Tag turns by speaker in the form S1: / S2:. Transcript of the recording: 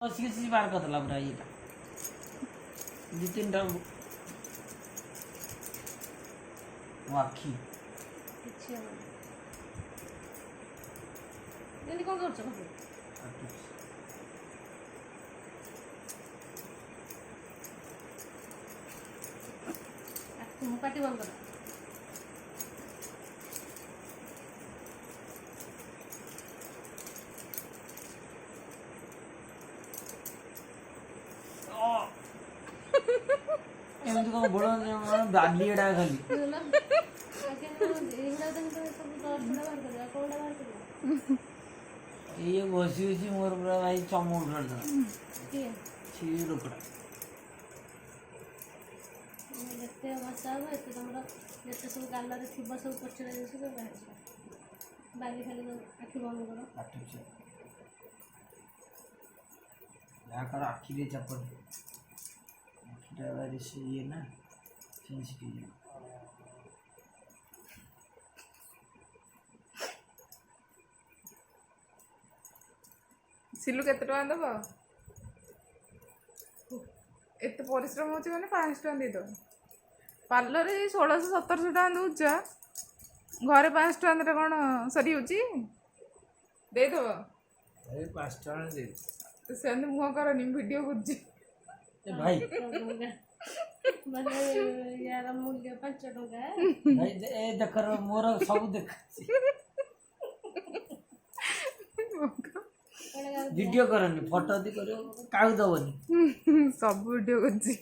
S1: बस बार करदेला पूरा ये दी तीन टा आखि
S2: କିଛି ହବନି। ଏମିତି କ'ଣ କରୁଛ ବାବୁ? ମୁଁ ପାଟି ବନ୍ଦ କର।
S1: ଏମିତି କ'ଣ ବଡ଼ ବାଲି ଏଟା ଖାଲି ये बसी बसी मोर पूरा भाई चम उठा लोकटा
S2: ଯେତେ ବର୍ଷା ହେବ ଏତେ ତମର ଯେତେ ସବୁ ଗାଲରେ ଥିବ ସବୁ ପଚରା ଜିନିଷ ସବୁ ବାହାରିଯିବ। ବାଲି ଖାଲି ଆଖି ବନ୍ଦ କର।
S1: याकर आखिरे चपट आखिटा भारी से ये ना सेंसिटिव
S3: सिलु केते टका दब एत परिश्रम होची माने 500 टका दे दो पार्लर 1600-1700 टका दउछ घरे 500 टका दे कोन सरी होची दे दो
S1: ए 5 टका दे
S3: सेंद मुह करनी वीडियो करजी
S1: ए भाई
S2: माने यार मूल्य 5 टका
S1: भाई ए देखर मोर सब देख
S2: ଏଇଟା
S1: वीडियो करनी फोटो दी करियो काउ दबनी
S3: सब वीडियो करजी